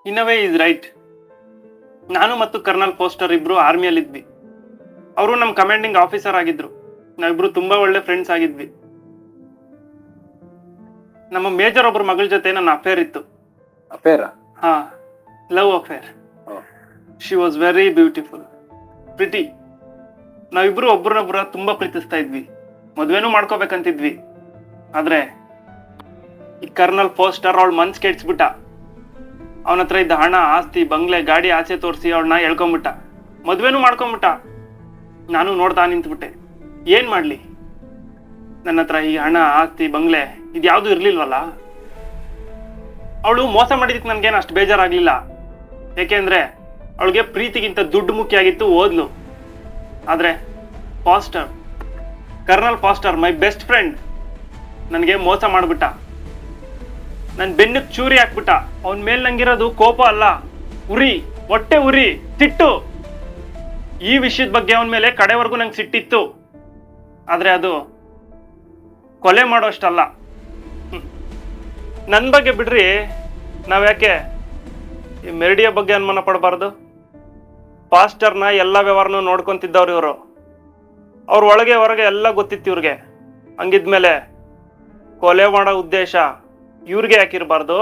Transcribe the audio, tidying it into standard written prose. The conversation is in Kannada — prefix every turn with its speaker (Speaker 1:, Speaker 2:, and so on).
Speaker 1: In a way is right. ನಾನು ಮತ್ತು ಕರ್ನಲ್ ಫೋಸ್ಟರ್ ಇಬ್ರು ಆರ್ಮಿಯಲ್ಲಿದ್ವಿ. ಅವರು ನಮ್ಮ ಕಮಾಂಡಿಂಗ್ ಆಫೀಸರ್ ಆಗಿದ್ರು. ನಾವಿಬ್ರು ತುಂಬಾ ಒಳ್ಳೆ ಫ್ರೆಂಡ್ಸ್ ಆಗಿದ್ವಿ. ನಮ್ಮ ಮೇಜರ್ ಒಬ್ಬರ ಮಗಳ ಜೊತೆ ನನ್ನ ಅಫೇರ್ ಇತ್ತು.
Speaker 2: ಅಫೇರಾ?
Speaker 1: ಹಾ, love affair. She was very beautiful, pretty. ನಾವಿಬ್ರು ಒಬ್ರನ್ನೊಬ್ರ ತುಂಬಾ ಪ್ರೀತಿಸ್ತಾ ಇದ್ವಿ. ಮದ್ವೆನೂ ಮಾಡ್ಕೋಬೇಕಂತಿದ್ವಿ. ಆದ್ರೆ ಈ ಕರ್ನಲ್ ಫೋಸ್ಟರ್ ಅವಳ ಮನ್ಸ್ ಕೆಡ್ಸ್ಬಿಟ್ಟ. ಅವನ ಹತ್ರ ಇದ್ದ ಹಣ, ಆಸ್ತಿ, ಬಂಗ್ಲೆ, ಗಾಡಿ ಆಸೆ ತೋರಿಸಿ ಅವಳನ್ನ ಎಳ್ಕೊಂಬಿಟ್ಟ. ಮದ್ವೆನೂ ಮಾಡ್ಕೊಂಬಿಟ್ಟ. ನಾನು ನೋಡ್ತಾ ನಿಂತ್ಬಿಟ್ಟೆ. ಏನ್ ಮಾಡ್ಲಿ? ನನ್ನ ಹತ್ರ ಈ ಹಣ, ಆಸ್ತಿ, ಬಂಗ್ಲೆ ಇದ್ಯಾವುದು ಇರ್ಲಿಲ್ವಲ್ಲ. ಅವಳು ಮೋಸ ಮಾಡಿದಕ್ಕೆ ನನ್ಗೇನು ಅಷ್ಟು ಬೇಜಾರಾಗ್ಲಿಲ್ಲ. ಯಾಕೆಂದ್ರೆ ಅವಳಿಗೆ ಪ್ರೀತಿಗಿಂತ ದುಡ್ಡು ಮುಖ್ಯ ಆಗಿತ್ತು, ಓದ್ಲು. ಆದ್ರೆ Foster, Colonel Foster, my best friend, ನನಗೆ ಮೋಸ ಮಾಡ್ಬಿಟ್ಟ. ನನ್ ಬೆನ್ನಕ್ಕೆ ಚೂರಿ ಹಾಕ್ಬಿಟ್ಟ. ಅವನ ಮೇಲೆ ನಂಗಿರೋದು ಕೋಪ ಅಲ್ಲ, ಉರಿ, ಹೊಟ್ಟೆ ಉರಿ, ಸಿಟ್ಟು. ಈ ವಿಷಯದ ಬಗ್ಗೆ ಅವನ ಮೇಲೆ ಕಡೆವರೆಗೂ ನಂಗೆ ಸಿಟ್ಟಿತ್ತು. ಆದ್ರೆ ಅದು ಕೊಲೆ ಮಾಡೋಷ್ಟಲ್ಲ. ನನ್ನ ಬಗ್ಗೆ ಬಿಡ್ರಿ, ನಾವ್ಯಾಕೆ ಈ ಮೆರಡಿಯ ಬಗ್ಗೆ ಅನುಮಾನ ಪಡಬಾರ್ದು? ಫಾಸ್ಟರ್ನ ಎಲ್ಲ ವ್ಯವಹಾರನೂ ನೋಡ್ಕೊಂತಿದ್ದವ್ರು ಇವರು. ಅವ್ರ ಒಳಗೆ ಹೊರಗೆ ಎಲ್ಲ ಗೊತ್ತಿತ್ತು ಇವ್ರಿಗೆ. ಹಂಗಿದ್ಮೇಲೆ ಕೊಲೆ ಮಾಡೋ ಉದ್ದೇಶ ಇವ್ರಿಗೆ ಯಾಕಿರ್ಬಾರ್ದು?